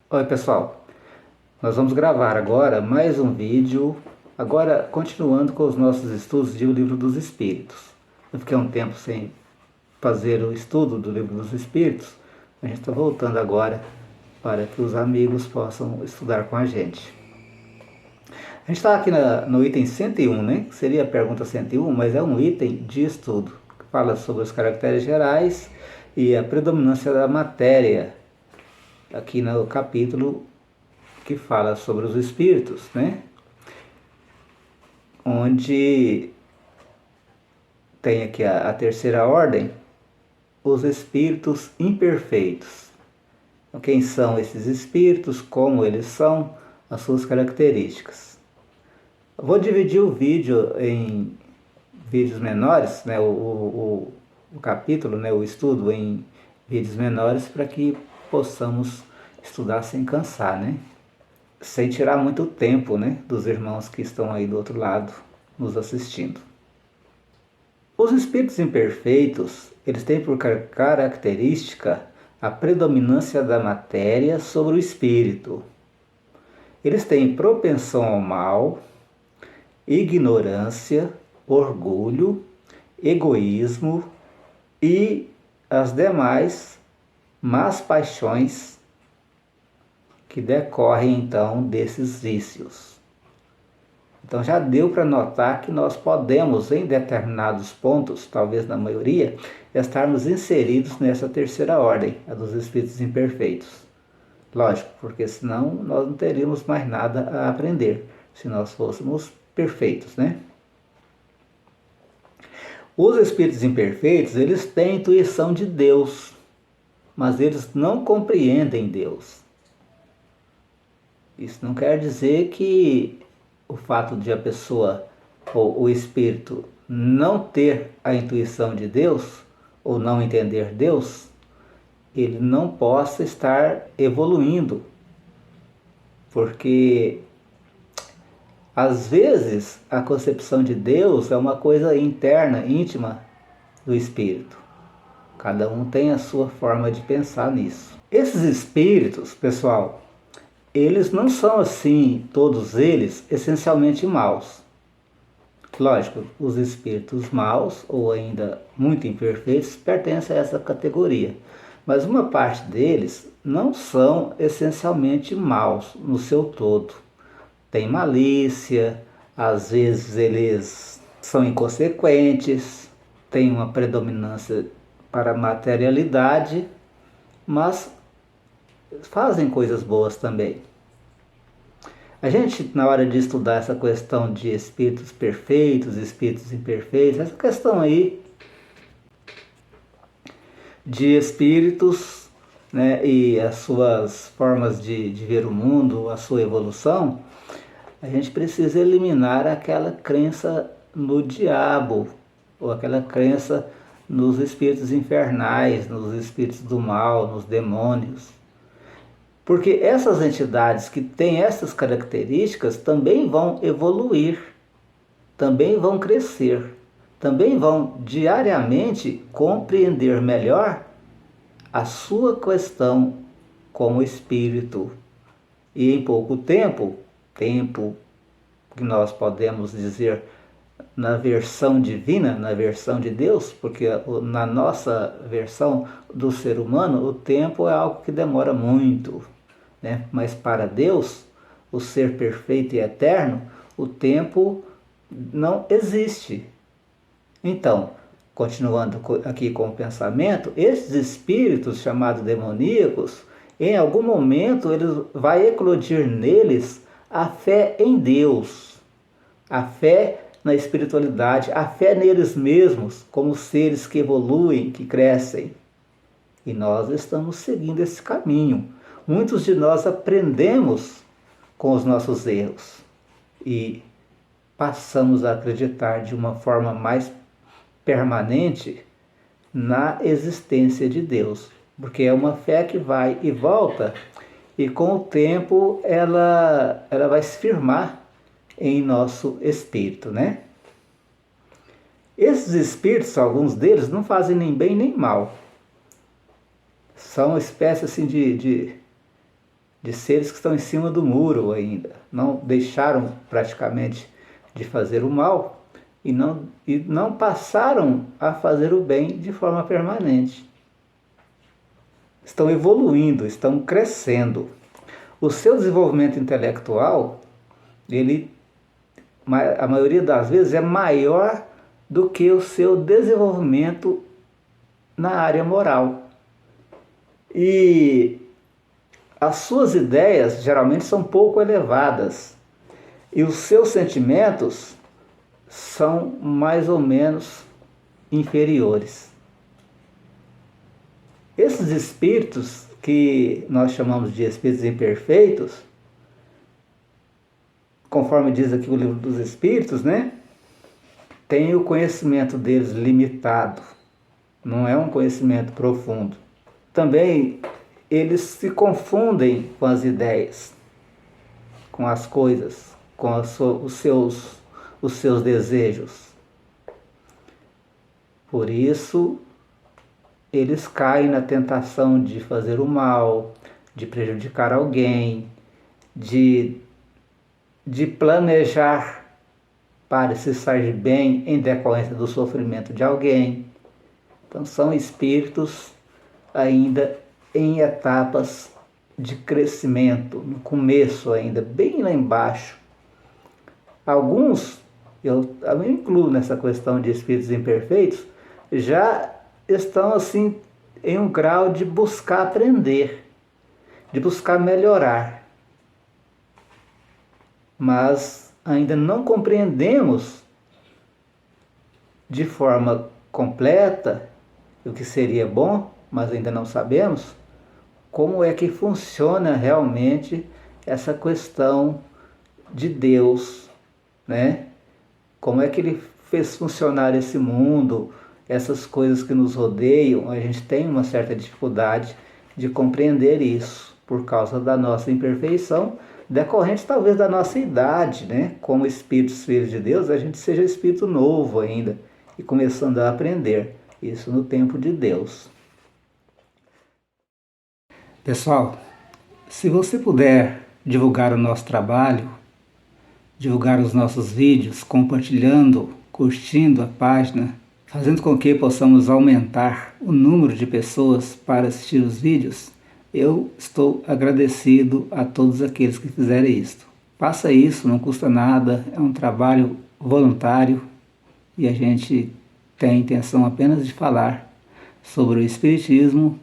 Oi pessoal, nós vamos gravar agora mais um vídeo, agora continuando com os nossos estudos de O Livro dos Espíritos. Eu fiquei um tempo sem fazer o estudo do Livro dos Espíritos, a gente está voltando agora para que os amigos possam estudar com a gente. A gente está aqui no item 101, né? Que seria a pergunta 101, mas é um item de estudo, que fala sobre os caracteres gerais e a predominância da matéria, aqui no capítulo que fala sobre os espíritos, né? Onde tem aqui a terceira ordem, os espíritos imperfeitos. Então, quem são esses espíritos, como eles são, as suas características. Eu vou dividir o vídeo em vídeos menores, né? O capítulo, né? O estudo em vídeos menores para que possamos estudar sem cansar, né? Sem tirar muito tempo, né, dos irmãos que estão aí do outro lado nos assistindo. Os espíritos imperfeitos, eles têm por característica a predominância da matéria sobre o espírito. Eles têm propensão ao mal, ignorância, orgulho, egoísmo e as demais más paixões que decorrem então desses vícios. Então já deu para notar que nós podemos, em determinados pontos, talvez na maioria, estarmos inseridos nessa terceira ordem, a dos espíritos imperfeitos. Lógico, porque senão nós não teríamos mais nada a aprender, se nós fôssemos perfeitos, né? Os espíritos imperfeitos, eles têm intuição de Deus, mas eles não compreendem Deus. Isso não quer dizer que o fato de a pessoa ou o espírito não ter a intuição de Deus ou não entender Deus, ele não possa estar evoluindo. Porque às vezes a concepção de Deus é uma coisa interna, íntima do espírito. Cada um tem a sua forma de pensar nisso. Esses espíritos, pessoal, eles não são assim, todos eles, essencialmente maus. Lógico, os espíritos maus, ou ainda muito imperfeitos, pertencem a essa categoria. Mas uma parte deles não são essencialmente maus no seu todo. Tem malícia, às vezes eles são inconsequentes, têm uma predominância para a materialidade, mas fazem coisas boas também. A gente, na hora de estudar essa questão de espíritos perfeitos, espíritos imperfeitos, essa questão aí de espíritos, né, e as suas formas de ver o mundo, a sua evolução, a gente precisa eliminar aquela crença no diabo, ou aquela crença nos espíritos infernais, nos espíritos do mal, nos demônios. Porque essas entidades que têm essas características também vão evoluir, também vão crescer, também vão diariamente compreender melhor a sua questão como espírito. E em pouco tempo que nós podemos dizer na versão divina, na versão de Deus, porque na nossa versão do ser humano o tempo é algo que demora muito, né? Mas para Deus, o ser perfeito e eterno, o tempo não existe. Então, continuando aqui com o pensamento, esses espíritos chamados demoníacos, em algum momento vai eclodir neles a fé em Deus, a fé na espiritualidade, a fé neles mesmos, como seres que evoluem, que crescem. E nós estamos seguindo esse caminho. Muitos de nós aprendemos com os nossos erros e passamos a acreditar de uma forma mais permanente na existência de Deus, porque é uma fé que vai e volta, e com o tempo ela vai se firmar em nosso espírito, né? Esses espíritos, alguns deles, não fazem nem bem nem mal. são uma espécie assim de seres que estão em cima do muro ainda. Não deixaram praticamente de fazer o mal e não passaram a fazer o bem de forma permanente. Estão evoluindo, estão crescendo. O seu desenvolvimento intelectual, a maioria das vezes, é maior do que o seu desenvolvimento na área moral. E as suas ideias geralmente são pouco elevadas e os seus sentimentos são mais ou menos inferiores. Esses espíritos, que nós chamamos de espíritos imperfeitos, conforme diz aqui o livro dos Espíritos, né? Tem o conhecimento deles limitado, não é um conhecimento profundo. Também eles se confundem com as ideias, com as coisas, com os seus desejos. Por isso, eles caem na tentação de fazer o mal, de prejudicar alguém, de planejar para se sair bem em decorrência do sofrimento de alguém. Então são espíritos ainda em etapas de crescimento, no começo ainda, bem lá embaixo. Alguns, eu me incluo nessa questão de espíritos imperfeitos, já estão assim em um grau de buscar aprender, de buscar melhorar. Mas ainda não compreendemos de forma completa o que seria bom, mas ainda não sabemos como é que funciona realmente essa questão de Deus, né? Como é que ele fez funcionar esse mundo, essas coisas que nos rodeiam. A gente tem uma certa dificuldade de compreender isso por causa da nossa imperfeição, decorrente talvez da nossa idade, né? Como espíritos filhos de Deus, a gente seja espírito novo ainda e começando a aprender isso no tempo de Deus. Pessoal, se você puder divulgar o nosso trabalho, divulgar os nossos vídeos, compartilhando, curtindo a página, fazendo com que possamos aumentar o número de pessoas para assistir os vídeos, eu estou agradecido a todos aqueles que fizerem isto. Faça isso, não custa nada, é um trabalho voluntário e a gente tem a intenção apenas de falar sobre o Espiritismo,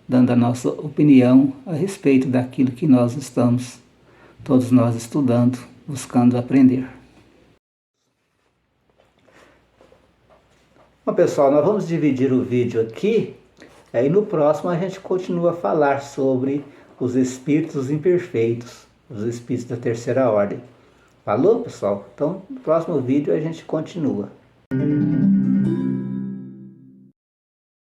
dando a nossa opinião a respeito daquilo que nós estamos, todos nós estudando, buscando aprender. Bom, pessoal, nós vamos dividir o vídeo aqui e no próximo a gente continua a falar sobre os espíritos imperfeitos, os espíritos da terceira ordem. Falou, pessoal? Então, no próximo vídeo a gente continua.